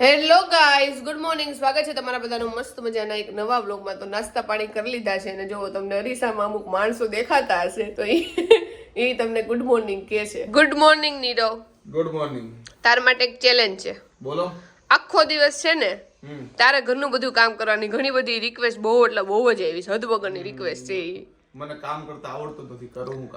Hello guys, good morning. સ્વાગત છે તમારા બધાનું મસ્ત મજાના એક નવા વ્લોગમાં. તો નાસ્તા પાણી કરી લીધા છે અને જો તમને અરીસામાં અમુક માણસો દેખાતા હશે તો એ તમને ગુડ મોર્નિંગ કહે છે. Good morning Nirav. Good morning. તાર માટે એક ચેલેન્જ છે. બોલો. આખો દિવસ છે ને તારે ઘરનું બધું કામ કરવાની ઘણી બધી રિક્વેસ્ટ બહુ એટલે બહુ જ આવી છે, હદ વગરની રિક્વેસ્ટ છે. મને કામ કરતા આવડતું નથી, કરું હું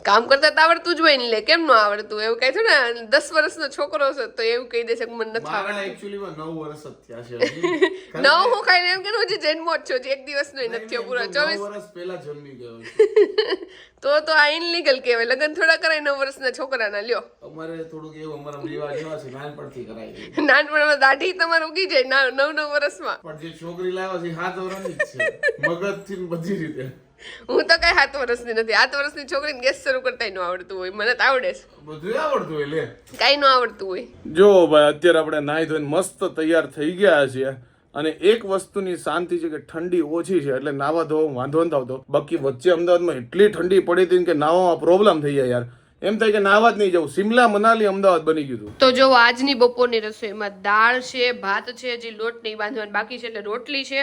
કામ કરતા તો આવડતું જ હોય ને, લે કેમ ન આવડતું? એવું કહે છે ને 10 વર્ષનો છોકરો છે તો એવું કહી દેશે કે મને નથી આવડતું. એક્ચ્યુઅલી માં 9 વર્ષ જ થયા છે. નવ હું ખાઈને એમ કે હજી જન્મો જ છો, એક દિવસનો નથી થયો પૂરો. 24 વર્ષ પહેલા જન્મી ગયો છું. તો આ ઇનલીગલ કહેવાય. લગ્ન થોડા કરાય 9 વર્ષના છોકરાના. લ્યો, અમારે થોડુંક એવું અમારા રિવાજ એવા છે, નાનપણથી કરાય. નાનપણમાં દાઢી તમારે ઉગી જાય 9 વર્ષમાં. પણ જે છોકરી લાવ્યા છે 7 વર્ષની જ છે, મગજથી બધી રીતે. હું તો કઈ 7 વર્ષની નથી. 7 વર્ષની છોકરીને ગેસ શરૂ કરતા ન આવડતું હોય. મને તો આવડે છે, બધું આવડતું હોય. લે, કઈ ન આવડતું હોય. જો ભાઈ, અત્યારે આપણે નાહી ધોઈને મસ્ત તૈયાર થઈ ગયા છીએ અને એક વસ્તુની શાંતિ છે કે ઠંડી ઓછી છે એટલે નાવા ધોવા વાંધો નથી આવતો. બાકી વચ્ચે અમદાવાદમાં એટલી ઠંડી પડી હતી કે નાવામાં પ્રોબ્લેમ થઈ જાય યાર. એમ થાય કે નાવા જ નહીં જવું. સિમલા મનાલી અમદાવાદ બની ગયું હતું. તો જો આજની બપોરની રસોઈમાં દાળ છે, ભાત છે, હજી લોટ નહીં બાંધવાનું બાકી છે એટલે રોટલી છે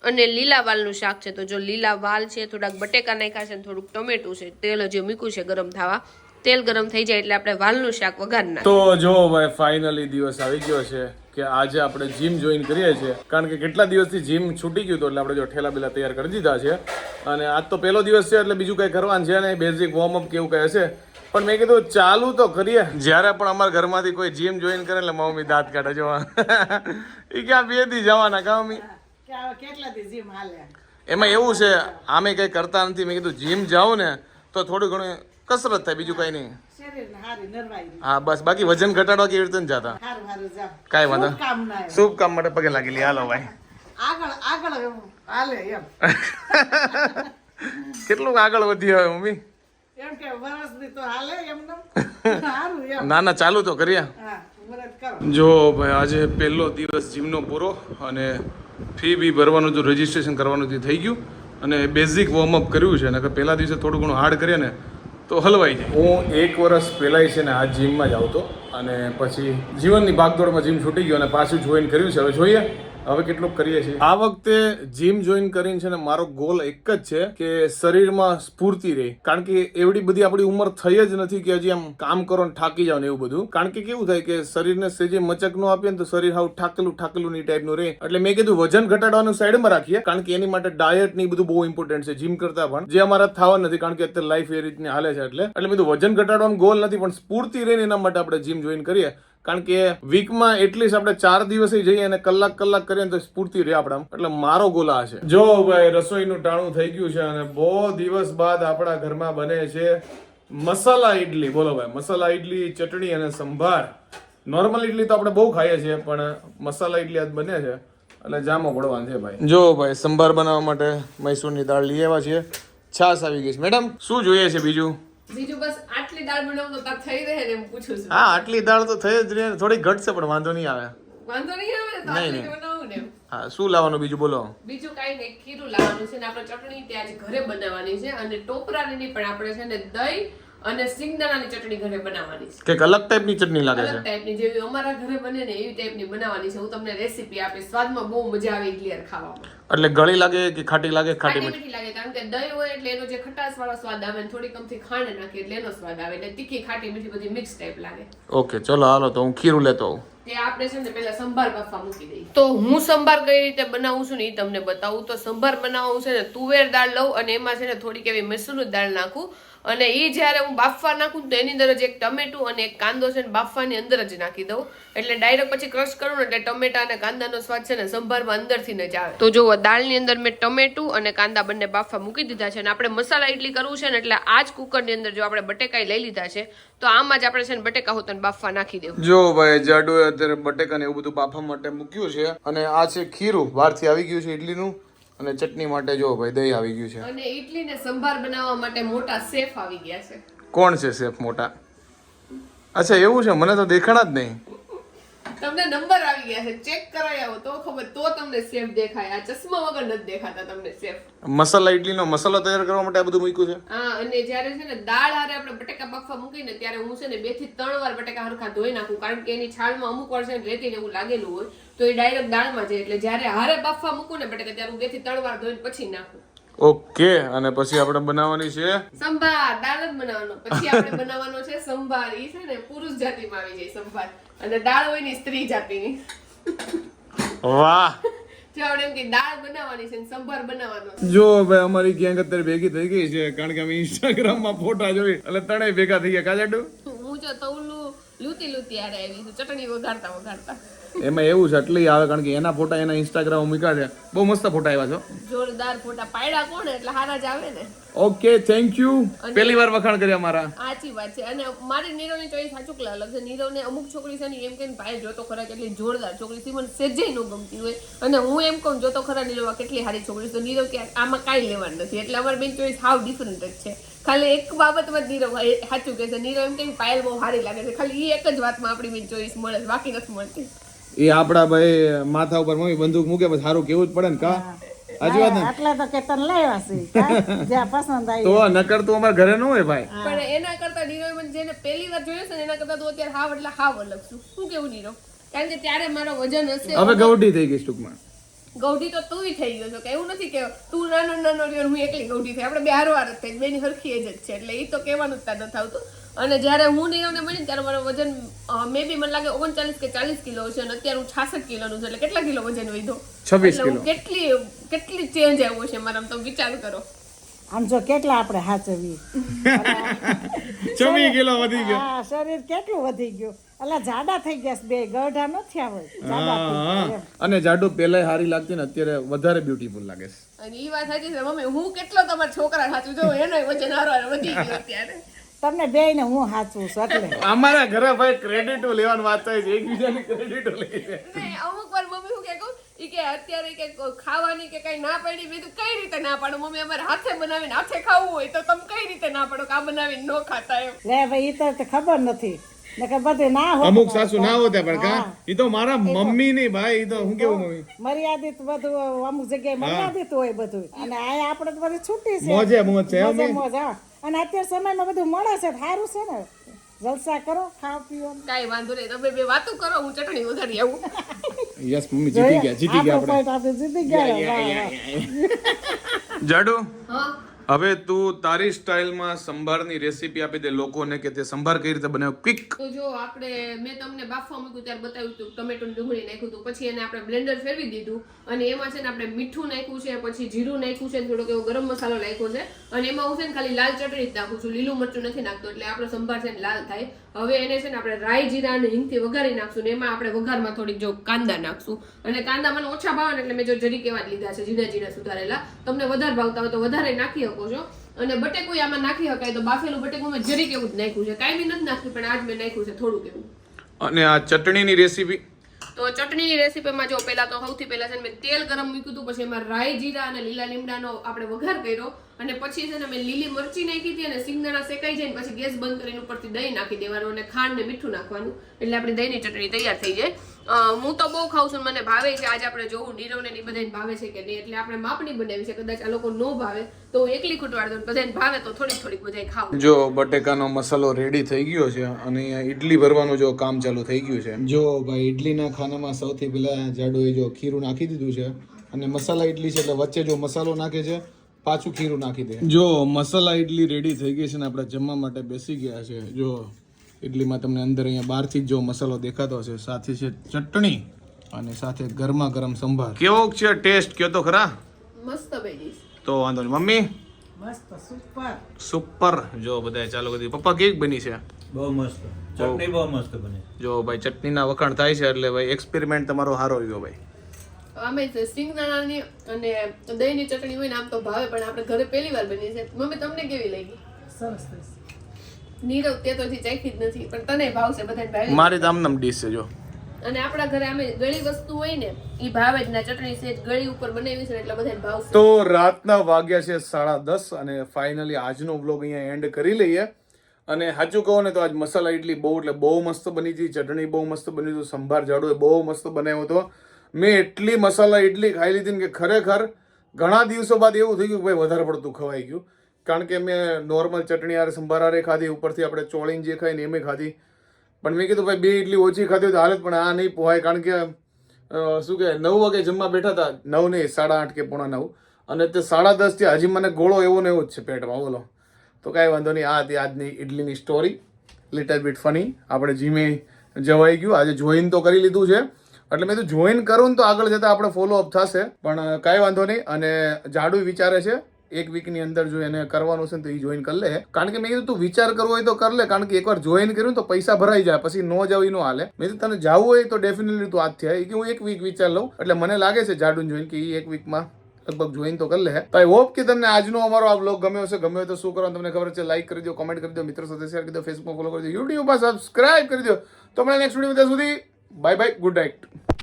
અને લીલા વાલનું શાક છે. તો જો લીલા વાલ છે, થોડાક બટેકા નાખ્યા છે, થોડુંક ટમેટું છે, તેલ હજી મૂક્યું છે ગરમ થવા. તેલ ગરમ થઈ જાય એટલે આપણે વાલનું શાક વઘારના. તો જો ભાઈ, ફાઇનલી દિવસ આવી ગયો છે કે આજે આપણે જીમ જોઈન કરીએ છીએ. કારણ કે કેટલા દિવસથી જીમ છૂટી ગયું હતું એટલે આપણે જો ઠેલા બેલા તૈયાર કરી દીધા છે અને આજ તો પહેલો દિવસ છે એટલે બીજું કઈ કરવાનું છે ને, બેઝિક વોર્મઅપ કેવું કહે છે. પણ મેં કીધું ચાલુ તો કરીએ. જ્યારે પણ અમારા ઘરમાંથી કોઈ જીમ જોઈન કરે એટલે મમ્મી દાંત કાઢે. જોવા એ ક્યાં 2 દી જવાના કા મમ્મી? એમાં એવું છે, આમે કઈ કરતા નથી. મેં કીધું જીમ જાઉં ને તો થોડું ઘણું કસરત થાય, બીજું કઈ નહીં. હા બસ, બાકી વજન ઘટાડવા કેવી રીતે જતા કઈ વાંધો. શુભ કામ માટે પગે લાગી લે. હાલો ભાઈ, કેટલું આગળ વધી હવે મમ્મી? ના ના, ચાલુ તો કરીએ. જો ભાઈ, આજે પહેલો દિવસ જીમનો પૂરો અને ફી બી ભરવાનું હતું, રજીસ્ટ્રેશન કરવાનું થઈ ગયું અને બેઝિક વોર્મઅપ કર્યું છે. નકર પહેલા દિવસે થોડું ઘણું હાર્ડ કરીએ ને તો હલવાઈ જાય. હું 1 વર્ષ પહેલાંય છે ને આ જીમમાં જ આવતો અને પછી જીવનની ભાગદોડમાં જીમ છૂટી ગયો અને પાછું જોઈન કર્યું છે. હવે જોઈએ હવે કેટલું કરીએ છીએ. આ વખતે જીમ જોઈન કરીને છે ને મારો ગોલ એક જ છે કે શરીરમાં સ્ફૂર્તિ રહે. કારણ કે એવડી બધી આપણી ઉંમર થઈ જ નથી કે હજી આમ કામ કરો ને થાકી જાવ ને એવું બધું. કારણ કે કેવું થાય કે શરીરને સેજે મચક નો આપીએ ને તો શરીર હાવ ઠાકેલું ની ટાઈપનું રહે. એટલે મેં કીધું વજન ઘટાડવાનું સાઈડમાં રાખીએ, કારણ કે એની માટે ડાયટ ને બધું બહુ ઇમ્પોર્ટન્ટ છે જીમ કરતા પણ, જે અમારા થવા નથી કારણ કે અત્યારે લાઈફ એ રીતની હાલે છે. એટલે બધું વજન ઘટાડવાનો ગોલ નથી પણ સ્ફૂર્તિ રહીને એના માટે આપણે જીમ જોઈન કરીએ. કારણ કે વીકમાં એટલીસ્ટ આપણે 4 દિવસે જઈએ અને કલાક કરીએ તો સ્ફૂર્તિ રહે આપણા. એટલે મારો ગોલ આ છે. જો ભાઈ, રસોઈનું ટાણું થઈ ગયું છે અને બહુ દિવસ બાદ આપણા ઘરમાં બને છે મસાલા ઈડલી. બોલો ભાઈ, મસાલા ઈડલી, ચટણી અને સંભાર. નોર્મલ ઈડલી તો આપણે બહુ ખાઈએ છીએ પણ મસાલા ઈડલી આજ બને છે એટલે જામો પડવાનું છે ભાઈ. જો ભાઈ, સંભાર બનાવવા માટે મૈસૂરની દાળ લઈ આવ્યા છીએ. છાશ આવી ગઈ છે. મેડમ શું જોઈએ છે બીજું? બીજું બસ આટલી દાળ બનાવું તો તાર થઈ રહે ને એમ પૂછું છું. હા, આટલી દાળ તો થઈ જ રહે, થોડી ઘટશે પણ વાંધો નહીં આવે. વાંધો નહીં આવે ને તો આટલી બનાવું ને. હા, શું લાવવાનું બીજું બોલો? બીજું કાઈ નહીં, ખીરું લાવવાનું છે ને આપણે ચટણી ત્યાં ઘરે બનાવવાની છે અને ટોપરાની નહીં પણ આપણે છે ને દહીં અને સિંગદાણાની ચટણી ઘરે બનાવવાની છે. કે અલગ ટાઈપની ચટણી લાગે છે? અલગ ટાઈપની, જેવી અમારા ઘરે બને ને એવી ટાઈપની બનાવવાની છે. હું તમને રેસીપી આપીશ. સ્વાદમાં બહુ મજા આવે ક્લિયર ખાવામાં. એટલે ગળી લાગે કે ખાટી લાગે? ખાટી મીઠી લાગે, કારણ કે દહીં હોય એટલે એનો જે ખટાશ વાળો સ્વાદ આવે ને થોડી કમથી ખાંડ નાખી એટલે એનો સ્વાદ આવે. એટલે તીખી ખાટી મીઠી બધી મિક્સ ટાઈપ લાગે. ઓકે, ચલો હાલો તો હું ખીરું લેતો આવું. તે આપણે છે ને પહેલા સંભાર બાફવા મૂકી દઈએ. તો હું સંભાર કઈ રીતે બનાવું છું ને એ તમને બતાવું. તો સંભાર બનાવવું છે ને તુવેર દાળ લઉં અને એમાં છે ને થોડીક એવી મસૂરની દાળ નાખું અને એ જ્યારે હું બાફવા નાખું તો એની અંદર જ એક ટમેટું અને એક કાંદો છે ને બાફવાની અંદર જ નાખી દઉં. એટલે ડાયરેક્ટ પછી ક્રશ કરું ને એટલે ટમેટા અને કાંદાનો સ્વાદ છે ને સંભારમાં અંદરથી જ આવે. તો જો દાળની અંદર મેં ટમેટું અને કાંદા બંને બાફવા મૂકી દીધા છે અને આપણે મસાલા ઇડલી કરવું છે ને એટલે આ જ કુકરની અંદર જો આપણે બટેકા લઈ લીધા છે તો આમાં જ આપણે છે ને બટેકા હોતન બાફવા નાખી દેવું. જો ભાઈ, જાડુ અત્યારે બટેકા ને એવું બધું બાફવા માટે મૂક્યું છે અને આ છે ખીરું બહારથી આવી ગયું છે ઇડલીનું અને ચટણી માટે જો ભાઈ દહીં આવી ગયું છે. અને ઇડલી ને સંભાર બનાવવા માટે મોટા શેફ આવી ગયા છે. કોણ છે શેફ મોટા? અચ્છા એવું છે, મને તો દેખાણા જ નહીં. તમને નંબર આવી ગયા છે, ચેક કરાવી આવો તો ખબર, તો તમને સેફ દેખાય. આ ચશ્મા વગર નથી દેખાતા તમને સેફ. મસાલા ઇડલીનો મસાલો તૈયાર કરવા માટે આ બધું મૂક્યું છે. હા, અને જ્યારે છે ને દાળ હારે આપણે બટેકા બાફવા મૂકીને ત્યારે હું છે ને 2 થી 3 વાર બટેકા હરખા ધોઈ નાખું, કારણ કે એની છાલમાં અમુક વાર છે ને રેતી ને એવું લાગેલું હોય તો એ ડાયરેક્ટ દાળમાં જાય. એટલે જ્યારે હારે બાફવા મૂકું ને બટેકા ત્યારે હું 2 થી 3 વાર ધોઈને પછી નાખું. ઓકે, અને પછી આપણે બનાવવાની છે સંભાર. દાળ જ બનાવવાનો, પછી આપણે બનાવવાનો છે સંભાર. ઈ છે ને પુરુષ જાતિમાં આવી જાય સંભાર, અને દાળ હોય ને સ્ત્રી જાતિની. વાહ. જો આપણે એમ કે દાળ બનાવવાની છે ને સંભાર બનાવવાનો છે. જો ભાઈ અમારી ગેંગ અત્યારે ભેગી થઈ ગઈ છે, કારણ કે અમે ઇન્સ્ટાગ્રામમાં ફોટા જોઈ એટલે ત્રણેય ભેગા થઈ ગયા. કાજાડુ હું જો તવલું લૂતી હારે આવી છું ચટણી વઘારતા. એમાં એવું છે એટલે આવે, કારણ કે એના ફોટા એના ઇન્સ્ટાગ્રામ મૂક્યા છે. બહુ મસ્ત ફોટા આવ્યા છો. જોરદાર ફોટા પાડ્યા કોણ એટલે હારા જ આવે ને. Okay, thank you. પહેલી વાર વખાણ કર્યા મારા. સાચી વાત છે. અને મારી નીરવની ચોઈસ સાચું અલગ છે. નીરવને અમુક છોકરી છે ને એમ કે ભાઈ જોતો ખરા કેટલી જોરદાર છોકરી છે, મને સેજે ન ગમતી હોય, અને હું એમ કહું જોતો ખરા નીરવ કેટલી સારી છોકરી, તો નીરવ કે આમાં કાંઈ લેવાનું નથી. એટલે અમારી બેન ચોઈસ હાવ ડિફરન્ટ જ છે. ખાલી એક બાબતમાં જ નીરવ સાચું કહે છે. નીરવ એમ કે પાયલ બહુ સારી લાગે છે, ખાલી એ એક જ વાતમાં આપણી બેન ચોઈસ મળે છે, બાકી નથી મળતી. એ આપડા ભાઈ માથા ઉપર મમ્મી બંદૂક મૂકે પછી સારું કેવું જ પડે ને. કા સાચી વાત ને? એટલે તો કે તને લાવ્યા છે જ્યાં પસંદ આવી. તો નકર તો અમારા ઘરે ન હોય ભાઈ. પણ એના કરતા નીરવ મને જેને પહેલી વાર જોયો છે ને એના કરતા તો અત્યારે હાવ એટલે હાવ અલગ છું. શું કેવું નીરવ? કારણ કે ત્યારે મારો વજન હશે. હવે ગૌડી થઈ ગઈ ટૂંકમાં. ગૌઢી તો તું થઈ ગયો છો, કે એવું નથી કે તું નાનો રહ્યો હું એકલી ગૌઢી થઈ. આપણે બે હારવાર જ થઈ, બેની હરખી એજ જ છે, એટલે એ તો કહેવાનું જ નથી આવતું. અને જ્યારે હું નીરવને મળી ત્યારે મારું વજન મે બી મને લાગે 39 કે 40 કિલો છે, અને અત્યારે હું 66 કિલોનું છું. એટલે કેટલા કિલો વજન વધ્યો? 26 કિલો. કેટલી ચેન્જ આવ્યો છે મારામાં, તમે વિચાર કરો. આમ જો કેટલા આપણે હાચવી. 26 કિલો વધી ગયો. હા, શરીર કેટલું વધી ગયું. એટલે જાડા થઈ ગયા છે, બે ગઢા ન થયા હોય, જાડા થઈ ગયા એમ. અને જાડુ પહેલા સારી લાગતી ને અત્યારે વધારે બ્યુટીફુલ લાગે છે. અને એ વાત સાચી છે મમ્મી, હું કેટલો તમારા છોકરા સાચું જો એનો વજન હારો વધી ગયો અત્યારે. તમને બે ને હું હાચવું છું એટલે. અમારા ઘરે ભાઈ ક્રેડિટ લેવાની વાત થાય છે, એકબીજાની ક્રેડિટ લે છે. અમુક વાર મમ્મી શું કે કહું ઈ કે અત્યારે કે ખાવાની કે કઈ ના પાડી, મેં કઈ રીતે ના પાડો મમ્મી, અમારે હાથે બનાવીને હાથે ખાવું હોય તો તમે કઈ રીતે ના પાડો કે આ બનાવીને ન ખાતા એમ. લે ભાઈ ઈ તો ખબર નથી નકર બધું ના હોય. અમુક સાસુ ના હોતા પણ કા ઈ તો મારા મમ્મી ની ભાઈ, ઈ તો હું કેવું મમ્મી મર્યાદિત બધું અમુક જગ્યાએ મર્યાદિત હોય બધું, અને આ આપણે તો બધી છૂટી છે, મોજે મોજ છે મોજે મોજ. હા, અને અત્યારે સમયમાં બધું મળે છે, સારું છે ને, જલસા કરો, ખાઓ પીઓ. કાઈ વાંધો નહીં, તમે બે વાતો કરો, હું ચટણી વધારી આવું. યસ મમ્મી જીતી ગયા આપણે જીતી ગયા. જાડુ હા, હવે તું તારી સ્ટાઇલમાં સંભારની રેસીપી આપી દે લોકોને કે તે સંભાર કઈ રીતે બનાવ્યો ક્વિક. તો જો આપણે મેં તમને બાફવા મૂક્યું ત્યારે બતાવ્યું હતું, ટમેટો ડુંગળી નાખ્યું હતું, પછી એને આપણે બ્લેન્ડર ફેરવી દીધું, અને એમાં છે ને આપણે મીઠું નાખ્યું છે, પછી જીરું નાખ્યું છે, થોડોક એવો ગરમ મસાલો નાખ્યો છે, અને એમાં હું છે ને ખાલી લાલ ચટણી જ નાખું છું, લીલું મરચું નથી નાખતો, એટલે આપણો સંભાર છે ને લાલ થાય. હવે એને છે ને આપણે રાઈ જીરા અને હિંગથી વઘારી નાખશું, ને એમાં આપણે વઘારમાં થોડીક જો કાંદા નાખશું, અને કાંદા મને ઓછા ભાવે ને એટલે મેં જો જરીક એવા જ લીધા છે, ઝીણા ઝીણા સુધારેલા. તમને વધારે ભાવતા હોય તો વધારે નાખી શકો છો, અને બટેકું આમાં નાખી શકાય, તો બાફેલું બટેકું મેં જરીક એવું જ નાખ્યું છે, કાંઈ બી નથી નાખ્યું, પણ આજ મેં નાખ્યું છે થોડુંક એવું. અને આ ચટણીની રેસીપી તો ચટણીની રેસીપીમાં જો પહેલા તો સૌથી પહેલા છે ને મેં તેલ ગરમ મૂક્યું હતું, પછી એમાં રાઈ જીરા અને લીલા લીમડાનો આપણે વઘાર કર્યો, અને પછી છે ને મેં લીલી મરચી નાખી હતી, અને સિંગદાણા શેકાઈ જાય ને પછી ગેસ બંધ કરીને ઉપરથી દહીં નાખી દેવાનું, અને ખાંડ ને મીઠું નાખવાનું, એટલે આપણી દહીંની ચટણી તૈયાર થઈ જાય. હું તો બહુ ખાઉં છું, મને ભાવે છે. આજે આપણે જોવું નીરવને ને બધાને ભાવે છે કે નહીં, એટલે આપણે માપણી બનાવી છે, કદાચ આ લોકો નો ભાવે તો હું એકલી ખૂટવાડ દઉં, બધાને ભાવે તો થોડીક થોડીક બધાય ખાવું. જો બટેકાનો મસાલો રેડી થઈ ગયો છે, અને અહીંયા ઈડલી ભરવાનું જો કામ ચાલુ થઈ ગયું છે. જો ભાઈ ઈડલીના ખાનામાં સૌથી પહેલા જાડુએ જો ખીરું નાખી દીધું છે, અને મસાલા ઈડલી છે એટલે વચ્ચે જો મસાલો નાખે છે, પાછું ખીરું નાખી દે. જો મસાલા ઈડલી રેડી થઈ ગઈ છે ને આપણે જમવા માટે બેસી ગયા છે. જો ઇડલીમાં તમને અંદર અહીંયા બહારથી જ જો મસાલો દેખાતો હશે, સાથે છે ચટણી અને સાથે ગરમા ગરમ સંભાર. કેવો છે ટેસ્ટ કયો તો ખરા? મસ્ત બની તો વાંધો નહીં મમ્મી. મસ્ત સુપર સુપર. જો બધાય ચાલુ કરી પપ્પા કેવી બની છે? બહુ મસ્ત, ચટણી બહુ મસ્ત બની. જો ભાઈ ચટણીના વખાણ થાય છે એટલે ભાઈ એક્સપેરિમેન્ટ તમારો સારો રહ્યો ભાઈ. અમે સિંગદાણાની અને દહીંની ચટણી હોય ને આમ તો ભાવે, પણ આપણે ઘરે પહેલી વાર બની છે. મમ્મી તમને કેવી લાગી? સરસ સરસ. નીરવ તે તો હજી ચાખી જ નથી, પણ તને ભાવશે, બધાને ભાવે. મારી તો આમનામ ડીશ છે. જો અને આપણા ઘરે અમે ગળી વસ્તુ હોય ને ઈ ભાવે જ ના, ચટણી સેજ ગળી ઉપર બનાવી છે એટલે બધાને ભાવશે. તો રાતના વાગ્યા છે 10:30 અને ફાઇનલી આજનો વ્લોગ અહીંયા એન્ડ કરી લઈએ. અને સાચું કહું ને તો આજ મસાલા ઇડલી બહુ એટલે બહુ મસ્ત બની હતી, ચટણી બહુ મસ્ત બની હતું, સંભાર જાડો બહુ મસ્ત બનાવ્યો હતો. મેં એટલી મસાલા ઇડલી ખાઈ લીધી ને કે ખરેખર ઘણા દિવસો બાદ એવું થઈ ગયું કે ભાઈ વધારે પડતું ખવાઈ ગયું. કારણ કે મેં નોર્મલ ચટણી હારે સંભાર હારે ખાધી, ઉપરથી આપણે ચોળીને જે ખાઈ ને એમ ખાધી. પણ મેં કીધું ભાઈ 2 ઇડલી ઓછી ખાધી તો હાલત, પણ આ નહીં પોહાય. કારણ કે શું કે 9 વાગે જમવા બેઠા હતા, 9 નહીં 8:30 કે 9:15, અને તે 10:30 થી હજી મને ગોળો એવો ને એવો જ છે પેટમાં. બોલો તો કાંઈ વાંધો નહીં. આ હતી આજની ઇડલીની સ્ટોરી, લિટલ બીટ ફની. આપણે જીમે જવાઈ ગયું, આજે જોઈન તો કરી લીધું છે, એટલે મેં તો જોઈન કરું ને તો આગળ જતાં આપણે ફોલો અપ થશે. પણ કાંઈ વાંધો નહીં. અને જાડુ વિચારે છે 1 વીકની અંદર જો એને કરવાનું છે ને તો એ જોઈન કરી લે. કારણ કે મેં કીધું તું વિચાર કરવો હોય તો કર લે, કારણ કે એકવાર જોઈન કર્યું તો પૈસા ભરાઈ જાય, પછી ન જાવ એ ન હાલે. મેં કીધું તને જવું હોય તો ડેફિનેટલી તું આજ થયા કે હું 1 વીક વિચાર લઉં. એટલે મને લાગે છે જાડુને જોઈન કે એ 1 વીકમાં લગભગ જોઈન તો કરી લે. તો આઈ હોપ કે તમને આજનો અમારો આ બ્લોગ ગમ્યો હશે. ગમ્યો હોય તો શું કરવાનું તમને ખબર છે, લાઈક કરી દો, કોમેન્ટ કરી દો, મિત્રો સાથે શેર કરી દો, ફેસબુક ફોલો કરી દો, યુટ્યુબ પર સબસ્ક્રાઇબ કરી દો. તો મળે નેક્સ્ટ વિડીયો. ત્યાં સુધી બાય બાય, ગુડ નાઇટ.